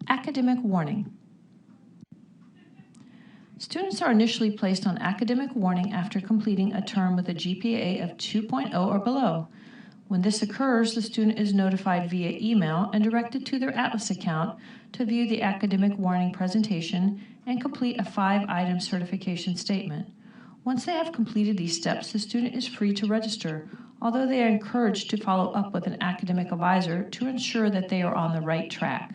Academic warning. Students are initially placed on academic warning after completing a term with a GPA of 2.0 or below. When this occurs, the student is notified via email and directed to their Atlas account to view the academic warning presentation and complete a 5-item certification statement. Once they have completed these steps, the student is free to register, although they are encouraged to follow up with an academic advisor to ensure that they are on the right track.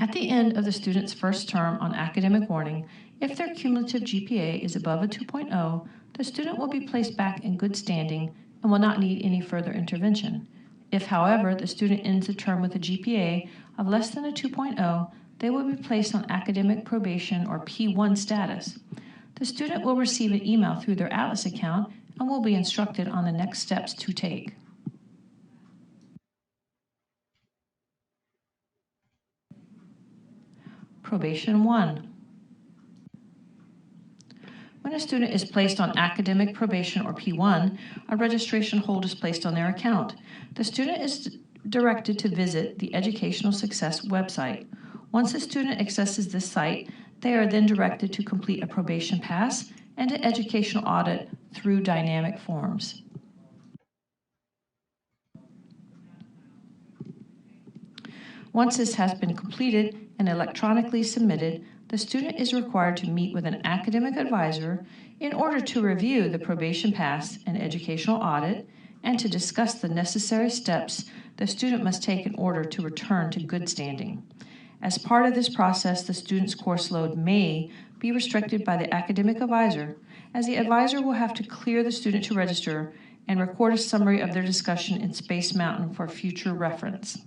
At the end of the student's first term on academic warning, if their cumulative GPA is above a 2.0, the student will be placed back in good standing and will not need any further intervention. If, however, the student ends the term with a GPA of less than a 2.0, they will be placed on academic probation or P1 status. The student will receive an email through their Atlas account and will be instructed on the next steps to take. Probation 1. When a student is placed on academic probation or P1, a registration hold is placed on their account. The student is directed to visit the Educational Success website. Once the student accesses this site, they are then directed to complete a probation pass and an educational audit through dynamic forms. Once this has been completed and electronically submitted, the student is required to meet with an academic advisor in order to review the probation pass and educational audit and to discuss the necessary steps the student must take in order to return to good standing. As part of this process, the student's course load may be restricted by the academic advisor, as the advisor will have to clear the student to register and record a summary of their discussion in Space Mountain for future reference.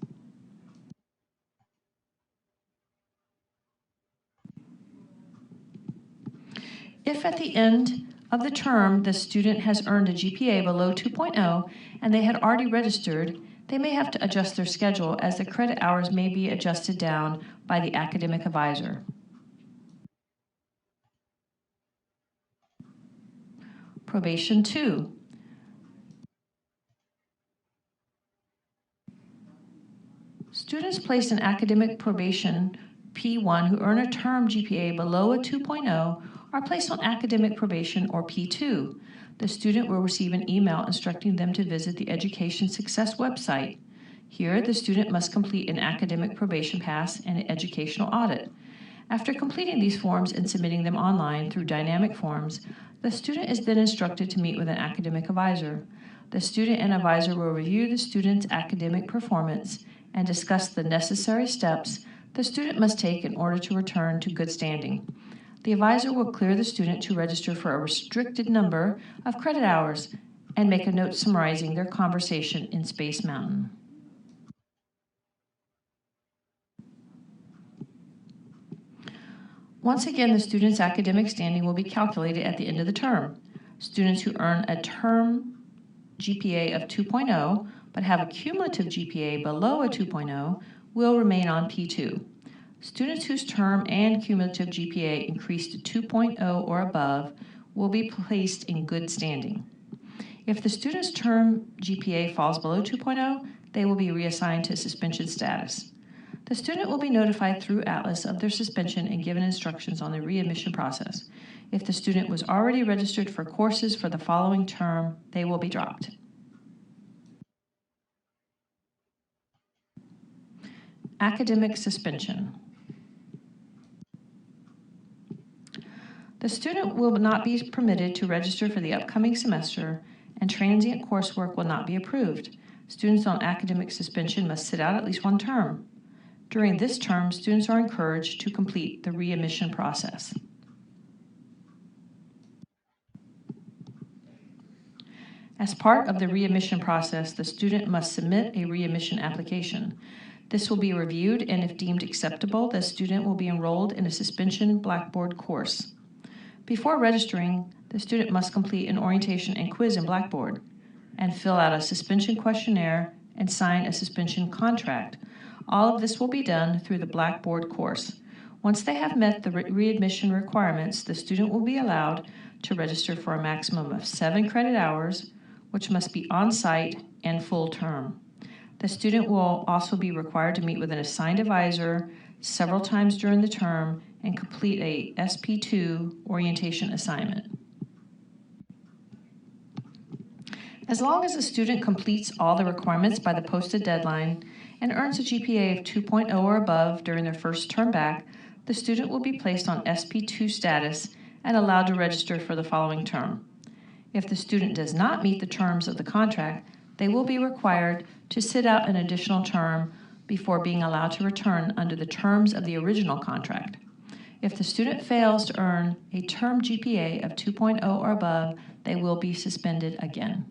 If at the end of the term the student has earned a GPA below 2.0 and they had already registered, they may have to adjust their schedule as the credit hours may be adjusted down by the academic advisor. Probation 2. Students placed in academic probation P1 who earn a term GPA below a 2.0 are placed on academic probation or P2. The student will receive an email instructing them to visit the Education Success website. Here, the student must complete an academic probation pass and an educational audit. After completing these forms and submitting them online through dynamic forms, the student is then instructed to meet with an academic advisor. The student and advisor will review the student's academic performance and discuss the necessary steps the student must take in order to return to good standing. The advisor will clear the student to register for a restricted number of credit hours and make a note summarizing their conversation in Space Mountain. Once again, the student's academic standing will be calculated at the end of the term. Students who earn a term GPA of 2.0 but have a cumulative GPA below a 2.0 will remain on P2. Students whose term and cumulative GPA increase to 2.0 or above will be placed in good standing. If the student's term GPA falls below 2.0, they will be reassigned to suspension status. The student will be notified through Atlas of their suspension and given instructions on the readmission process. If the student was already registered for courses for the following term, they will be dropped. Academic suspension. The student will not be permitted to register for the upcoming semester, and transient coursework will not be approved. Students on academic suspension must sit out at least one term. During this term, students are encouraged to complete the readmission process. As part of the readmission process, the student must submit a readmission application. This will be reviewed, and if deemed acceptable, the student will be enrolled in a suspension Blackboard course. Before registering, the student must complete an orientation and quiz in Blackboard and fill out a suspension questionnaire and sign a suspension contract. All of this will be done through the Blackboard course. Once they have met the readmission requirements, the student will be allowed to register for a maximum of 7 credit hours, which must be on-site and full term. The student will also be required to meet with an assigned advisor several times during the term and complete a SP2 orientation assignment. As long as the student completes all the requirements by the posted deadline and earns a GPA of 2.0 or above during their first term back, the student will be placed on SP2 status and allowed to register for the following term. If the student does not meet the terms of the contract, they will be required to sit out an additional term before being allowed to return under the terms of the original contract. If the student fails to earn a term GPA of 2.0 or above, they will be suspended again.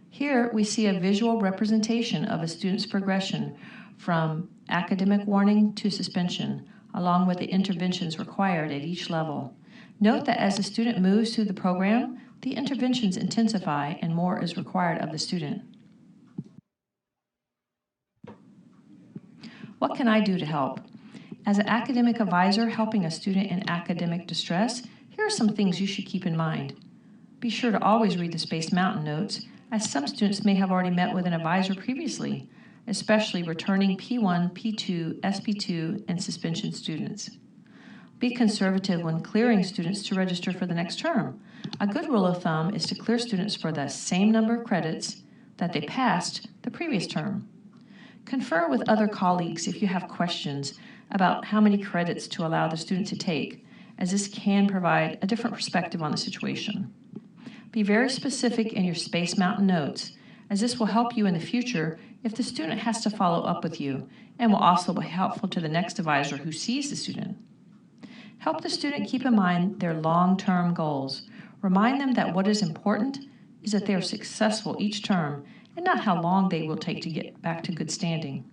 Here we see a visual representation of a student's progression from academic warning to suspension, along with the interventions required at each level. Note that as the student moves through the program, the interventions intensify and more is required of the student. What can I do to help? As an academic advisor helping a student in academic distress, here are some things you should keep in mind. Be sure to always read the Space Mountain notes, as some students may have already met with an advisor previously, especially returning P1, P2, SP2, and suspension students. Be conservative when clearing students to register for the next term. A good rule of thumb is to clear students for the same number of credits that they passed the previous term. Confer with other colleagues if you have questions about how many credits to allow the student to take, as this can provide a different perspective on the situation. Be very specific in your Space Mountain notes, as this will help you in the future if the student has to follow up with you, and will also be helpful to the next advisor who sees the student. Help the student keep in mind their long-term goals. Remind them that what is important is that they are successful each term and not how long they will take to get back to good standing.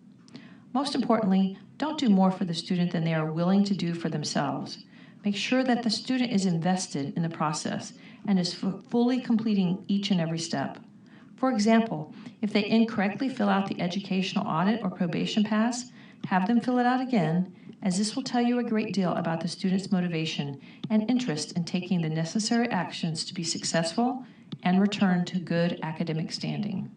Most importantly, don't do more for the student than they are willing to do for themselves. Make sure that the student is invested in the process and is fully completing each and every step. For example, if they incorrectly fill out the educational audit or probation pass, have them fill it out again, as this will tell you a great deal about the student's motivation and interest in taking the necessary actions to be successful and return to good academic standing.